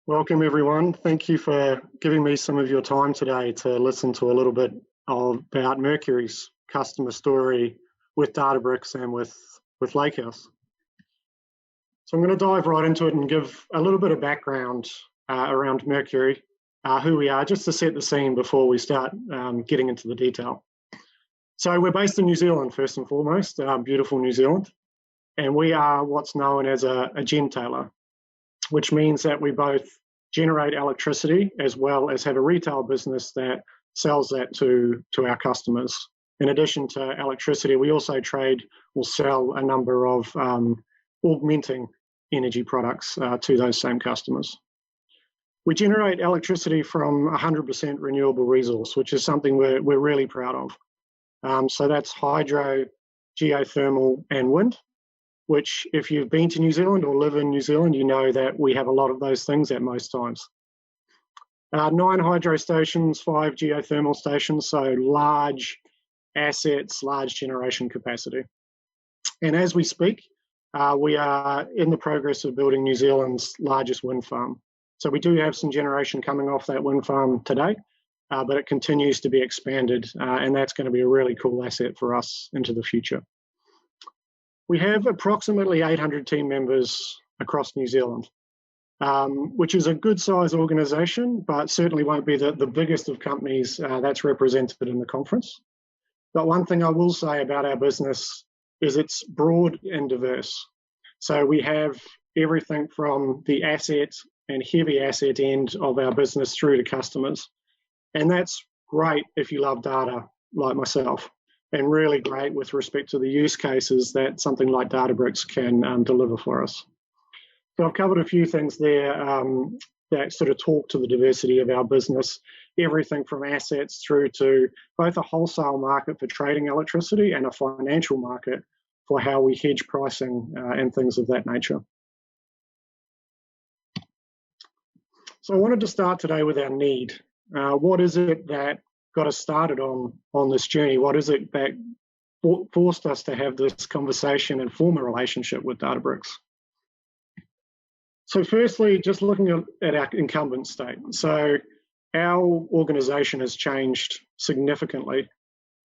Welcome everyone. Thank you for giving me some of your time today to listen to a little bit about Mercury's customer story with Databricks and with Lakehouse. So I'm going to dive right into it and give a little bit of background around Mercury, who we are, just to set the scene before we start getting into the detail. So we're based in New Zealand, first and foremost, beautiful New Zealand, and we are what's known as a gentailer, which means that we both generate electricity as well as have a retail business that sells that to our customers. In addition to electricity, we also trade or sell a number of augmenting energy products to those same customers. We generate electricity from 100% renewable resource, which is something we're really proud of. So that's hydro, geothermal, and wind, which if you've been to New Zealand or live in New Zealand, you know that we have a lot of those things at most times. 9 hydro stations, 5 geothermal stations, so large assets, large generation capacity. And as we speak, we are in the progress of building New Zealand's largest wind farm. So we do have some generation coming off that wind farm today, but it continues to be expanded, and that's going to be a really cool asset for us into the future. We have approximately 800 team members across New Zealand, which is a good size organisation, but certainly won't be the biggest of companies that's represented in the conference. But one thing I will say about our business is it's broad and diverse. So we have everything from the asset and heavy asset end of our business through to customers. And that's great if you love data like myself, and really great with respect to the use cases that something like Databricks can deliver for us. So I've covered a few things there that sort of talk to the diversity of our business, everything from assets through to both a wholesale market for trading electricity and a financial market for how we hedge pricing and things of that nature. So I wanted to start today with our need. What is it that got us started on this journey? What is it that forced us to have this conversation and form a relationship with Databricks? So firstly, just looking at our incumbent state. So our organisation has changed significantly,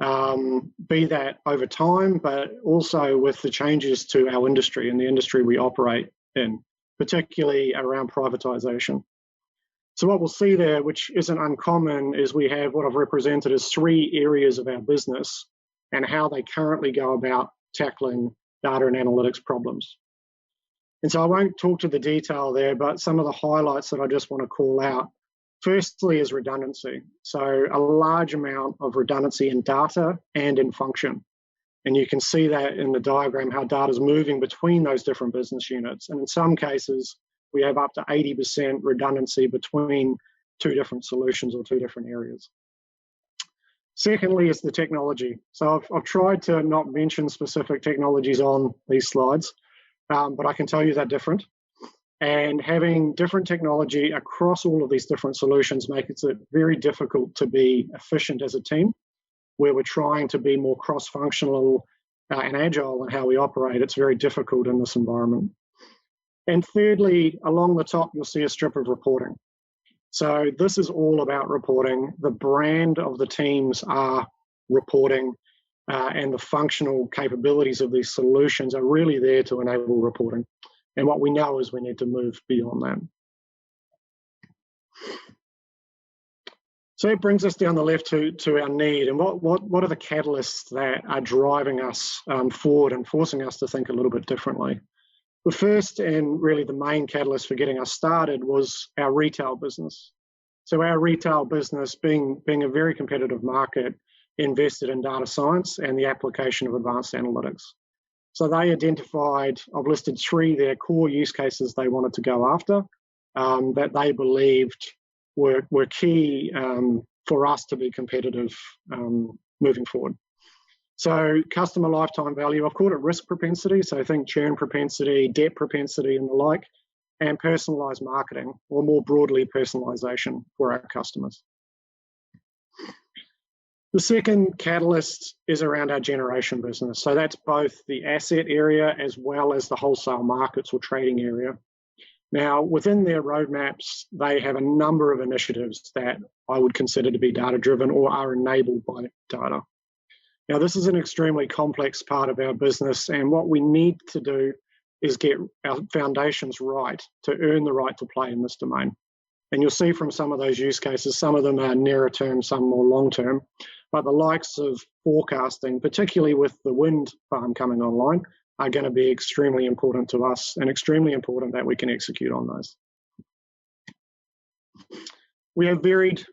be that over time, but also with the changes to our industry and the industry we operate in, particularly around privatisation. So what we'll see there, which isn't uncommon, is we have what I've represented as 3 areas of our business and how they currently go about tackling data and analytics problems. And so I won't talk to the detail there, but some of the highlights that I just want to call out. Firstly is redundancy. So a large amount of redundancy in data and in function. And you can see that in the diagram, how data is moving between those different business units. And in some cases, we have up to 80% redundancy between 2 different solutions or 2 different areas. Secondly is the technology. So I've tried to not mention specific technologies on these slides, but I can tell you they're different. And having different technology across all of these different solutions makes it very difficult to be efficient as a team, where we're trying to be more cross-functional and agile in how we operate. It's very difficult in this environment. And thirdly, along the top, you'll see a strip of reporting. So this is all about reporting. The brand of the teams are reporting, and the functional capabilities of these solutions are really there to enable reporting. And what we know is we need to move beyond that. So it brings us down the left to our need, and what are the catalysts that are driving us forward and forcing us to think a little bit differently? The first and really the main catalyst for getting us started was our retail business. So our retail business, being a very competitive market, invested in data science and the application of advanced analytics. So they identified, I've listed 3 their core use cases they wanted to go after that they believed were key for us to be competitive moving forward. So customer lifetime value, I've called it risk propensity, so I think churn propensity, debt propensity and the like, and personalised marketing, or more broadly personalisation for our customers. The second catalyst is around our generation business. So that's both the asset area as well as the wholesale markets or trading area. Now, within their roadmaps, they have a number of initiatives that I would consider to be data-driven or are enabled by data. Now, this is an extremely complex part of our business, and what we need to do is get our foundations right to earn the right to play in this domain. And you'll see from some of those use cases, some of them are nearer term, some more long term, but the likes of forecasting, particularly with the wind farm coming online, are going to be extremely important to us and extremely important that we can execute on those. We have varied,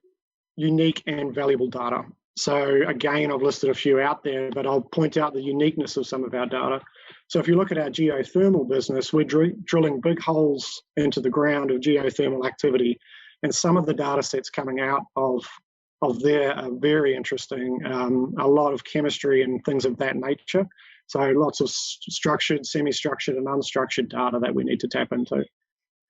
unique and valuable data. So again, I've listed a few out there, but I'll point out the uniqueness of some of our data. So if you look at our geothermal business, we're drilling big holes into the ground of geothermal activity, and some of the data sets coming out of there are very interesting, a lot of chemistry and things of that nature. So lots of structured, semi-structured and unstructured data that we need to tap into.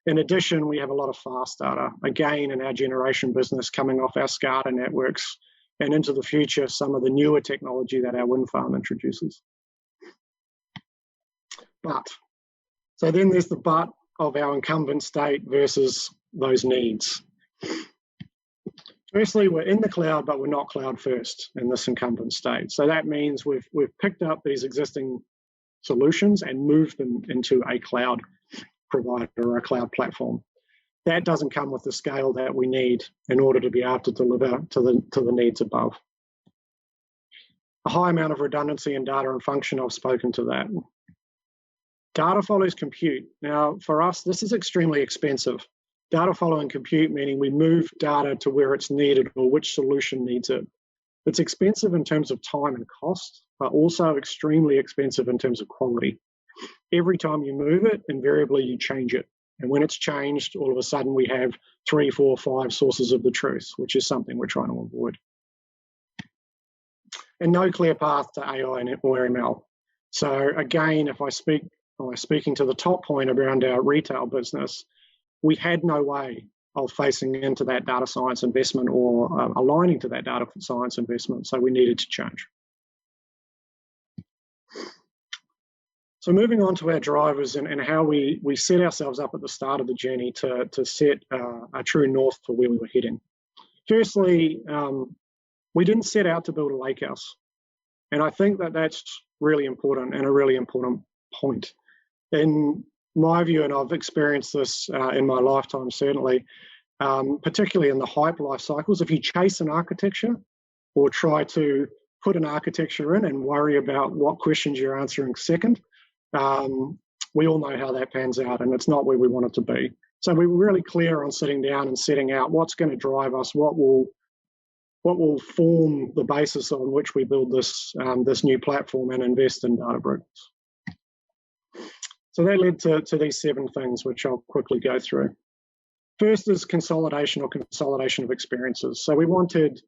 In addition, we have a lot of fast data, again, in our generation business coming off our SCADA networks, and into the future, some of the newer technology that our wind farm introduces. So then there's the but of our incumbent state versus those needs. Firstly, we're in the cloud, but we're not cloud first in this incumbent state. So that means we've picked up these existing solutions and moved them into a cloud provider or a cloud platform. That doesn't come with the scale that we need in order to be able to deliver to the needs above. A high amount of redundancy in data and function, I've spoken to that. Data follows compute. Now, for us, this is extremely expensive. Data following compute, meaning we move data to where it's needed or which solution needs it. It's expensive in terms of time and cost, but also extremely expensive in terms of quality. Every time you move it, invariably you change it. And when it's changed, all of a sudden we have 3, 4, 5 sources of the truth, which is something we're trying to avoid. And no clear path to AI or ML. So again, if I speaking to the top point around our retail business, we had no way of facing into that data science investment or aligning to that data science investment, so we needed to change. So moving on to our drivers and how we set ourselves up at the start of the journey to set a true north for where we were heading. Firstly, we didn't set out to build a lakehouse. And I think that that's really important and a really important point. In my view, and I've experienced this in my lifetime certainly, particularly in the hype life cycles, if you chase an architecture or try to put an architecture in and worry about what questions you're answering second, we all know how that pans out, and it's not where we want it to be. So we were really clear on sitting down and setting out what's going to drive us, what will form the basis on which we build this new platform and invest in Databricks. So that led to these 7 things, which I'll quickly go through. First is consolidation of experiences. So we wanted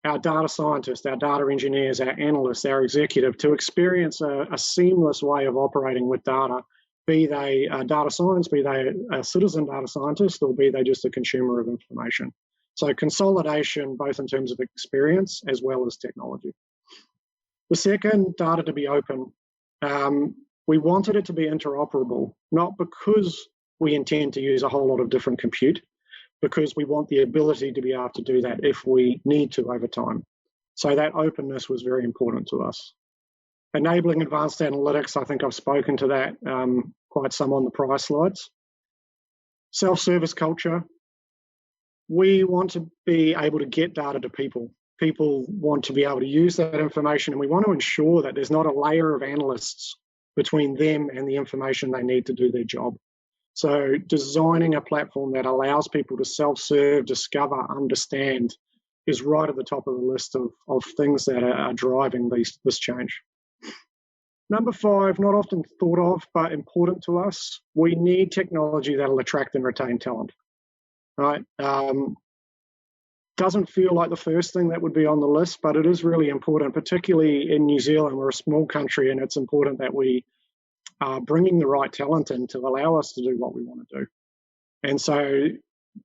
our data scientists, our data engineers, our analysts, our executive to experience a seamless way of operating with data, be they data science, be they a citizen data scientist, or be they just a consumer of information. So consolidation, both in terms of experience as well as technology. The second, data to be open. We wanted it to be interoperable, not because we intend to use a whole lot of different compute, because we want the ability to be able to do that if we need to over time. So that openness was very important to us. Enabling advanced analytics, I think I've spoken to that quite some on the prior slides. Self-service culture. We want to be able to get data to people. People want to be able to use that information, and we want to ensure that there's not a layer of analysts between them and the information they need to do their job. So designing a platform that allows people to self-serve, discover, understand is right at the top of the list of things that are driving this change. Number 5, not often thought of, but important to us, we need technology that'll attract and retain talent, right? Doesn't feel like the first thing that would be on the list, but it is really important, particularly in New Zealand. We're a small country, and it's important that we are bringing the right talent in to allow us to do what we want to do. And so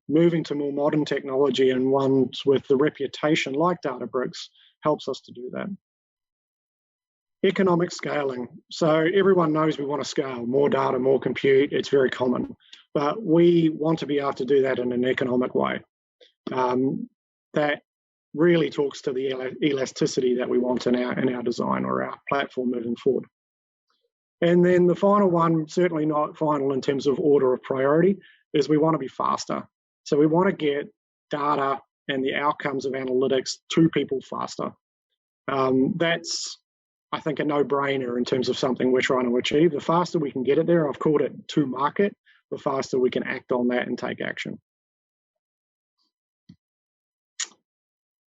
moving to more modern technology and ones with the reputation like Databricks helps us to do that. Economic scaling. So everyone knows we want to scale, more data, more compute, it's very common. But we want to be able to do that in an economic way. That really talks to the elasticity that we want in our design or our platform moving forward. And then the final one, certainly not final in terms of order of priority, is we want to be faster. So we want to get data and the outcomes of analytics to people faster. That's, I think, a no-brainer in terms of something we're trying to achieve. The faster we can get it there, I've called it to market, the faster we can act on that and take action.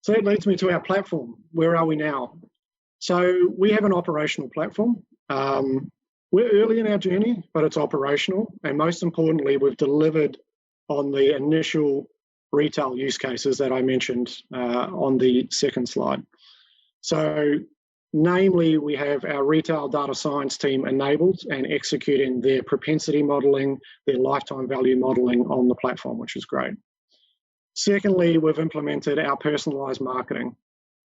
So that leads me to our platform. Where are we now? So we have an operational platform. We're early in our journey, but it's operational. And most importantly, we've delivered on the initial retail use cases that I mentioned on the second slide. So namely, we have our retail data science team enabled and executing their propensity modeling, their lifetime value modeling on the platform, which is great. Secondly, we've implemented our personalized marketing.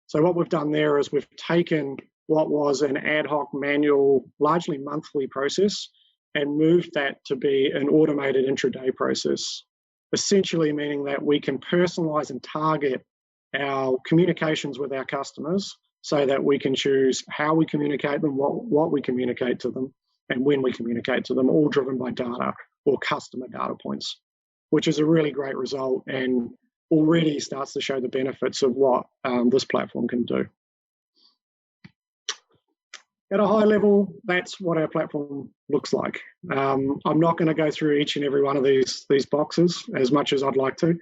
So what we've done there is we've taken what was an ad hoc, manual, largely monthly process and moved that to be an automated intraday process, essentially meaning that we can personalize and target our communications with our customers so that we can choose how we communicate them, what we communicate to them, and when we communicate to them, all driven by data or customer data points, which is a really great result and already starts to show the benefits of what this platform can do. At a high level, that's what our platform looks like. I'm not going to go through each and every one of these boxes as much as I'd like to,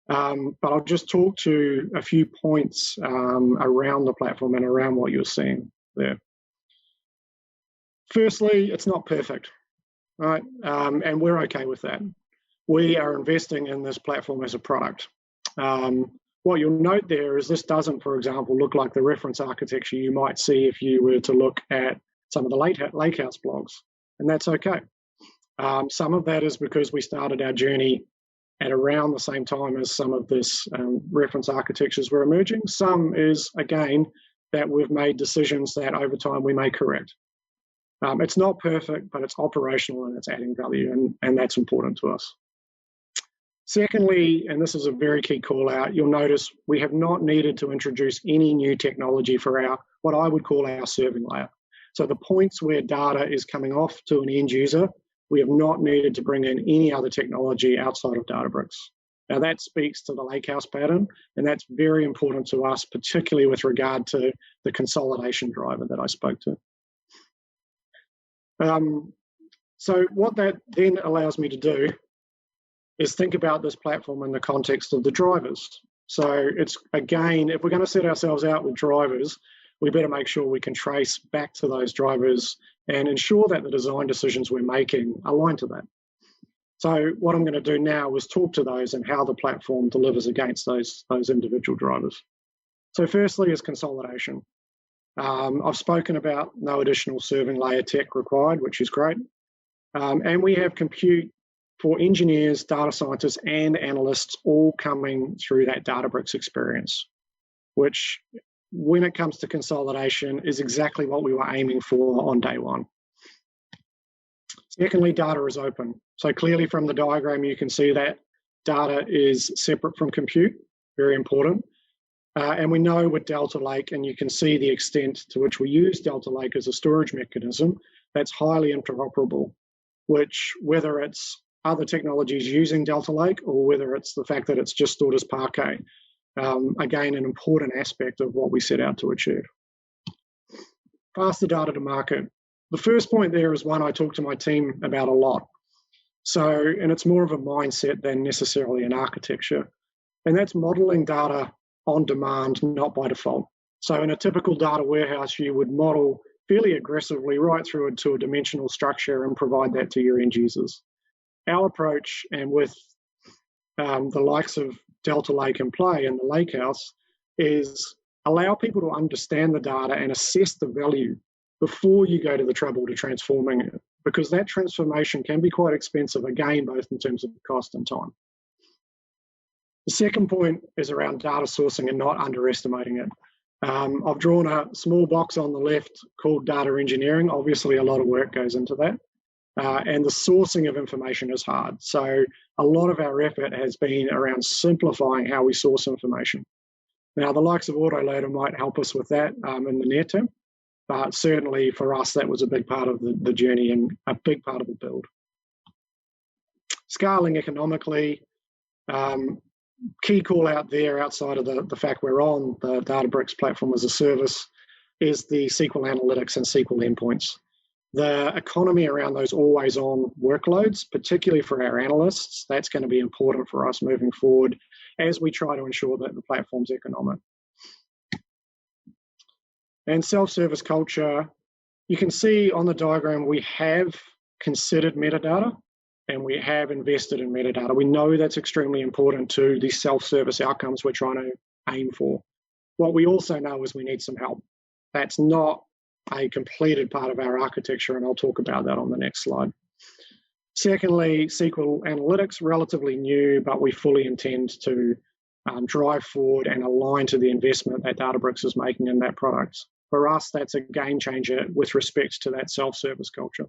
but I'll just talk to a few points around the platform and around what you're seeing there. Firstly, it's not perfect, right? And we're okay with that. We are investing in this platform as a product. What you'll note there is this doesn't, for example, look like the reference architecture you might see if you were to look at some of the Lakehouse blogs, and that's okay. Some of that is because we started our journey at around the same time as some of this reference architectures were emerging. Some is, again, that we've made decisions that over time we may correct. It's not perfect, but it's operational and it's adding value, and that's important to us. Secondly, and this is a very key call out, you'll notice we have not needed to introduce any new technology for our, what I would call our serving layer. So the points where data is coming off to an end user, we have not needed to bring in any other technology outside of Databricks. Now that speaks to the Lakehouse pattern, and that's very important to us, particularly with regard to the consolidation driver that I spoke to. So what that then allows me to do is think about this platform in the context of the drivers. So it's, again, if we're going to set ourselves out with drivers, we better make sure we can trace back to those drivers and ensure that the design decisions we're making align to that. So what I'm going to do now is talk to those and how the platform delivers against those individual drivers. So firstly is consolidation. I've spoken about no additional serving layer tech required, which is great. And we have compute for engineers, data scientists, and analysts all coming through that Databricks experience, which, when it comes to consolidation, is exactly what we were aiming for on day one. Secondly, data is open. So clearly from the diagram, you can see that data is separate from compute, very important. And we know with Delta Lake, and you can see the extent to which we use Delta Lake as a storage mechanism, that's highly interoperable, which, whether it's other technologies using Delta Lake or whether it's the fact that it's just stored as Parquet, again, an important aspect of what we set out to achieve. Faster data to market. The first point there is one I talk to my team about a lot. So, and it's more of a mindset than necessarily an architecture. And that's modeling data on demand, not by default. So in a typical data warehouse, you would model fairly aggressively right through into a dimensional structure and provide that to your end users. Our approach, and with the likes of Delta Lake in play and the Lakehouse, is allow people to understand the data and assess the value before you go to the trouble to transforming it, because that transformation can be quite expensive, again, both in terms of cost and time. The second point is around data sourcing and not underestimating it. I've drawn a small box on the left called data engineering. Obviously, a lot of work goes into that. And the sourcing of information is hard. So a lot of our effort has been around simplifying how we source information. Now, the likes of Autoloader might help us with that in the near term, but certainly for us, that was a big part of the journey and a big part of the build. Scaling economically, key call out there outside of the fact we're on the Databricks platform as a service is the SQL analytics and SQL endpoints. The economy around those always-on workloads, particularly for our analysts, that's going to be important for us moving forward as we try to ensure that the platform's economic. And self-service culture, you can see on the diagram we have considered metadata and we have invested in metadata. We know that's extremely important to the self-service outcomes we're trying to aim for. What we also know is we need some help. That's not a completed part of our architecture, and I'll talk about that on the next slide. Secondly, SQL analytics, relatively new, but we fully intend to drive forward and align to the investment that Databricks is making in that product. For us, that's a game changer with respect to that self-service culture.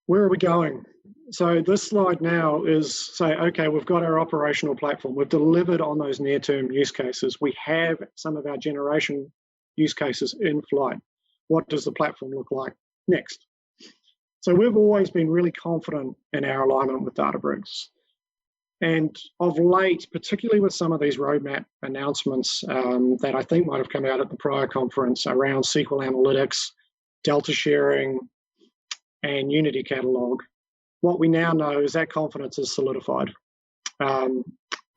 Where are we going? So this slide now is say, okay, we've got our operational platform. We've delivered on those near-term use cases. We have some of our generation use cases in flight. What does the platform look like next? So we've always been really confident in our alignment with Databricks. And of late, particularly with some of these roadmap announcements that I think might have come out at the prior conference around SQL analytics, delta sharing, and Unity Catalog, what we now know is that confidence is solidified.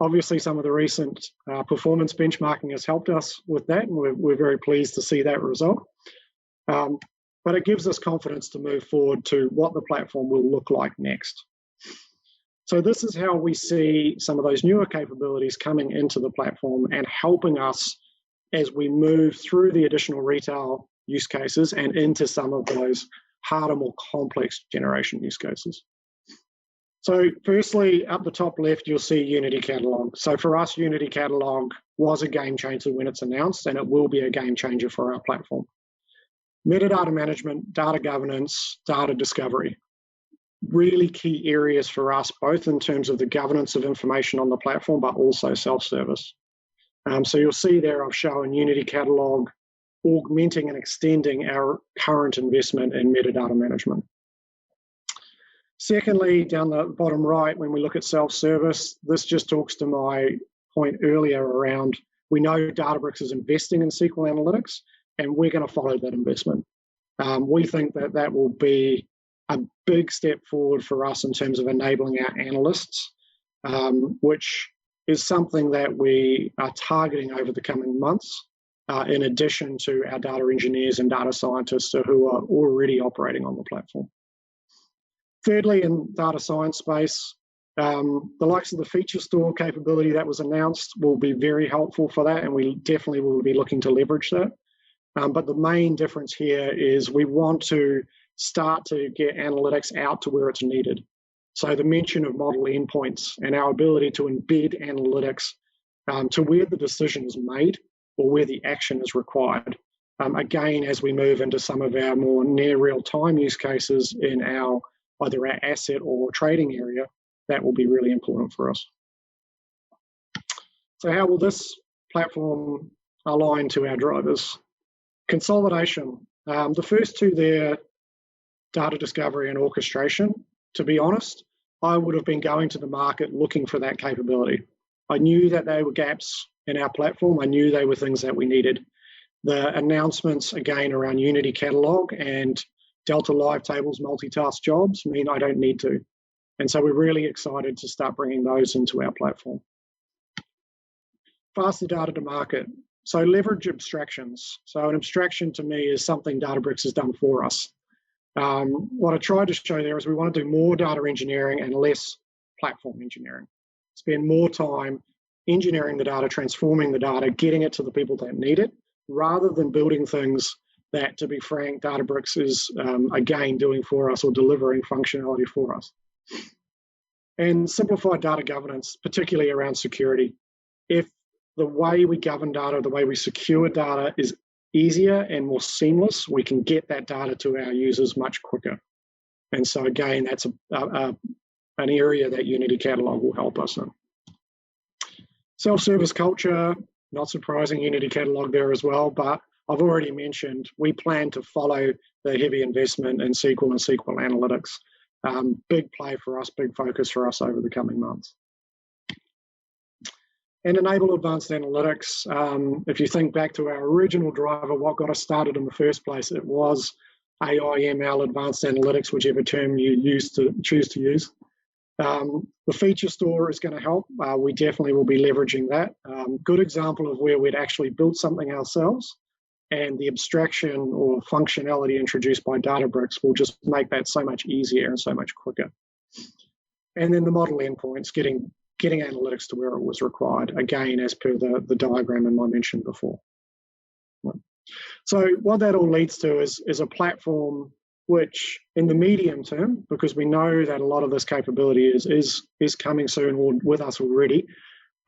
Obviously, some of the recent performance benchmarking has helped us with that, and we're very pleased to see that result. But it gives us confidence to move forward to what the platform will look like next. So this is how we see some of those newer capabilities coming into the platform and helping us as we move through the additional retail use cases and into some of those harder, more complex generation use cases. So firstly, up the top left, you'll see Unity Catalog. So for us, Unity Catalog was a game changer when it's announced, and it will be a game changer for our platform. Metadata management, data governance, data discovery. Really key areas for us, both in terms of the governance of information on the platform, but also self-service. So you'll see there I've shown Unity Catalog augmenting and extending our current investment in metadata management. Secondly, down the bottom right, when we look at self-service, this just talks to my point earlier around we know Databricks is investing in SQL analytics, and we're going to follow that investment. We think that that will be a big step forward for us in terms of enabling our analysts, which is something that we are targeting over the coming months, in addition to our data engineers and data scientists who are already operating on the platform. Thirdly, in data science space, the likes of the feature store capability that was announced will be very helpful for that, and we definitely will be looking to leverage that. But the main difference here is we want to start to get analytics out to where it's needed. So the mention of model endpoints and our ability to embed analytics to where the decision is made or where the action is required. Again, as we move into some of our more near real-time use cases in our either our asset or trading area, that will be really important for us. So how will this platform align to our drivers? Consolidation. The first two there, data discovery and orchestration, to be honest, I would have been going to the market looking for that capability. I knew that they were gaps in our platform. I knew they were things that we needed. The announcements, again, around Unity Catalog and Delta Live Tables multitask jobs mean I don't need to. And so we're really excited to start bringing those into our platform. Faster data to market. So leverage abstractions. So an abstraction to me is something Databricks has done for us. What I tried to show there is we want to do more data engineering and less platform engineering. Spend more time engineering the data, transforming the data, getting it to the people that need it, rather than building things that, to be frank, Databricks is, again, doing for us or delivering functionality for us. And simplified data governance, particularly around security. if the way we govern data, the way we secure data is easier and more seamless, we can get that data to our users much quicker. And so again, that's an area that Unity Catalog will help us in. Self-service culture, not surprising, Unity Catalog there as well, but I've already mentioned we plan to follow the heavy investment in SQL and SQL analytics. Big play for us, big focus for us over the coming months. And enable advanced analytics. If you think back to our original driver, what got us started in the first place, it was AI, ML, advanced analytics, whichever term you choose to use. The feature store is going to help. We definitely will be leveraging that. Good example of where we'd actually built something ourselves, and the abstraction or functionality introduced by Databricks will just make that so much easier and so much quicker. And then the model endpoints, getting analytics to where it was required, again, as per the diagram I mentioned before. So what that all leads to is a platform which, in the medium term, because we know that a lot of this capability is coming soon or with us already,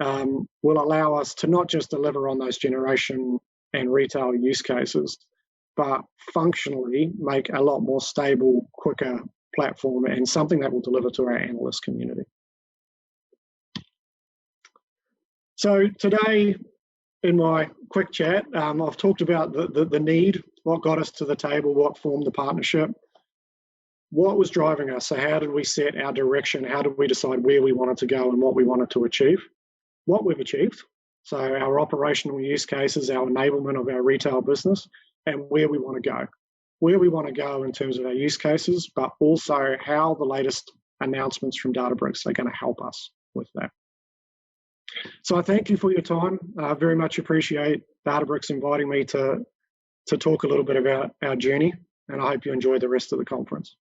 will allow us to not just deliver on those generation and retail use cases, but functionally make a lot more stable, quicker platform and something that will deliver to our analyst community. So today, in my quick chat, I've talked about the need, what got us to the table, what formed the partnership, what was driving us. So how did we set our direction? How did we decide where we wanted to go and what we wanted to achieve? What we've achieved. So our operational use cases, our enablement of our retail business, and where we want to go. Where we want to go in terms of our use cases, but also how the latest announcements from Databricks are going to help us with that. So I thank you for your time. I very much appreciate Databricks inviting me to talk a little bit about our journey, and I hope you enjoy the rest of the conference.